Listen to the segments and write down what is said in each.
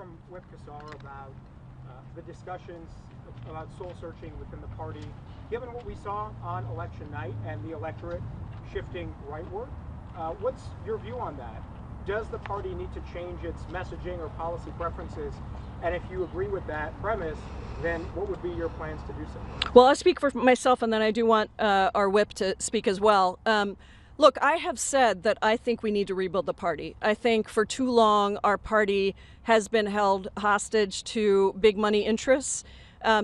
from Whip Casar about the discussions about soul searching within the party, given what we saw on election night and the electorate shifting rightward. What's your view on that? Does the party need to change its messaging or policy preferences? And if you agree with that premise, then what would be your plans to do so? Well, I'll speak for myself, and then I do want our whip to speak as well. Look, I have said that I think we need to rebuild the party. I think for too long our party has been held hostage to big money interests.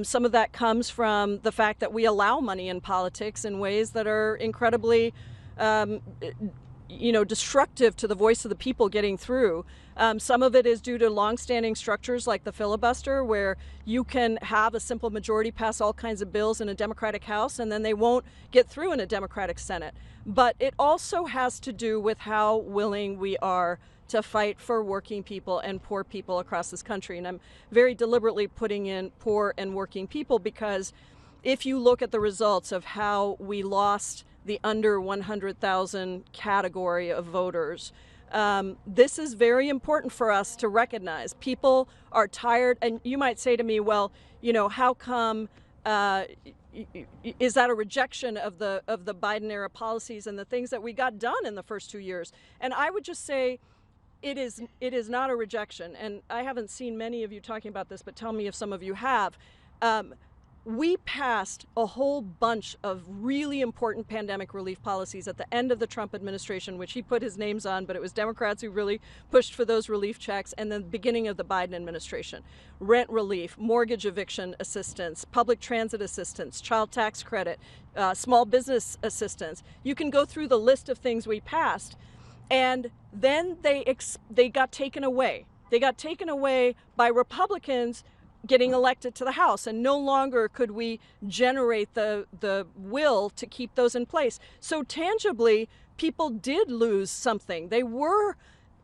Some of that comes from the fact that we allow money in politics in ways that are incredibly destructive to the voice of the people getting through. Some of it is due to longstanding structures like the filibuster, where you can have a simple majority pass all kinds of bills in a Democratic House and then they won't get through in a Democratic Senate. But it also has to do with how willing we are to fight for working people and poor people across this country. And I'm very deliberately putting in poor and working people, because if you look at the results of how we lost the under 100,000 category of voters, this is very important for us to recognize. People are tired, and you might say to me, well, how come, is that a rejection of the Biden era policies and the things that we got done in the first 2 years? And I would just say it is not a rejection. And I haven't seen many of you talking about this, but tell me if some of you have. We passed a whole bunch of really important pandemic relief policies at the end of the Trump administration, which he put his names on, but it was Democrats who really pushed for those relief checks, and then the beginning of the Biden administration. Rent relief, mortgage eviction assistance, public transit assistance, child tax credit, small business assistance. You can go through the list of things we passed, and then they got taken away. They got taken away by Republicans getting elected to the House, and no longer could we generate the will to keep those in place. So tangibly, people did lose something. They were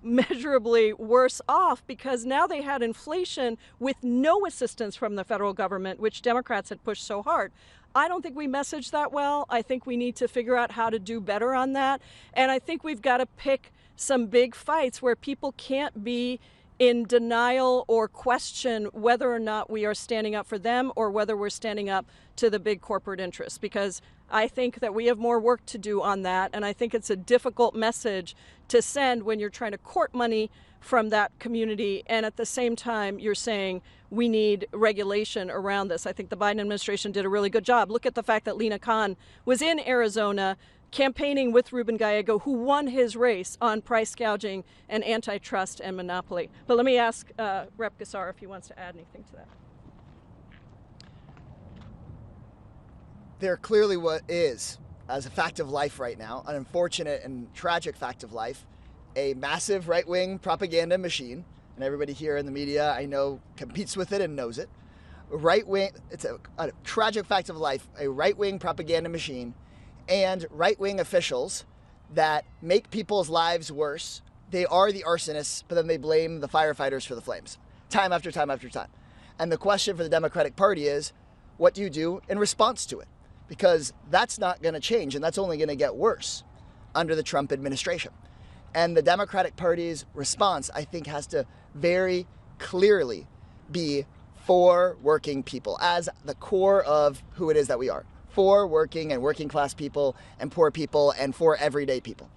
measurably worse off because now they had inflation with no assistance from the federal government, which Democrats had pushed so hard. I don't think we messaged that well. I think we need to figure out how to do better on that. And I think we've got to pick some big fights where people can't be in denial or question whether or not we are standing up for them or whether we're standing up to the big corporate interests, because I think that we have more work to do on that. And I think it's a difficult message to send when you're trying to court money from that community, and at the same time you're saying we need regulation around this. I think the Biden administration did a really good job. Look at the fact that Lina Khan was in Arizona campaigning with Ruben Gallego, who won his race on price gouging and antitrust and monopoly. But let me ask Rep. Casar if he wants to add anything to that. There clearly is, as a fact of life right now, an unfortunate and tragic fact of life, a massive right-wing propaganda machine, and everybody here in the media I know competes with it and knows it. It's a tragic fact of life, a right-wing propaganda machine, and right-wing officials that make people's lives worse. They are the arsonists, but then they blame the firefighters for the flames, time after time after time. And the question for the Democratic Party is, what do you do in response to it? Because that's not going to change, and that's only going to get worse under the Trump administration. And the Democratic Party's response, I think, has to very clearly be for working people as the core of who it is that we are. For working and working class people and poor people and for everyday people.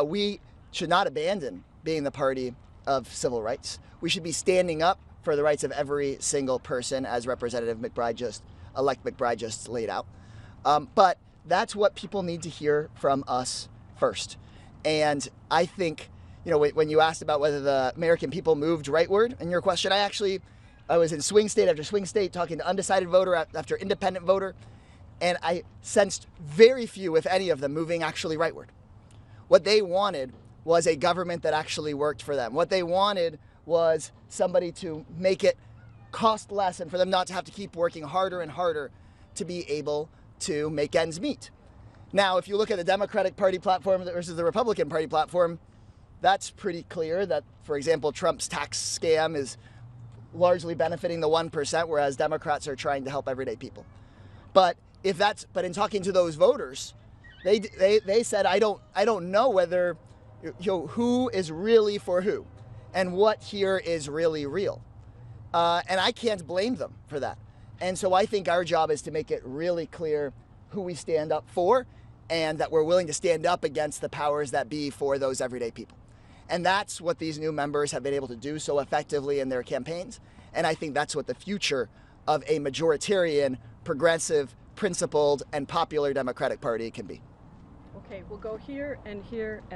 We should not abandon being the party of civil rights. We should be standing up for the rights of every single person, as Representative elect McBride just laid out. But that's what people need to hear from us first. And I think, when you asked about whether the American people moved rightward in your question, I was in swing state after swing state talking to undecided voter after independent voter. And I sensed very few, if any of them, moving actually rightward. What they wanted was a government that actually worked for them. What they wanted was somebody to make it cost less and for them not to have to keep working harder and harder to be able to make ends meet. Now, if you look at the Democratic Party platform versus the Republican Party platform, that's pretty clear that, for example, Trump's tax scam is largely benefiting the 1%, whereas Democrats are trying to help everyday people. But in talking to those voters, they said, I don't know whether, who is really for who. and what here is really real. And I can't blame them for that. And so I think our job is to make it really clear who we stand up for, and that we're willing to stand up against the powers that be for those everyday people. And that's what these new members have been able to do so effectively in their campaigns. And I think that's what the future of a majoritarian, progressive, principled, and popular Democratic Party can be. Okay, we'll go here and here and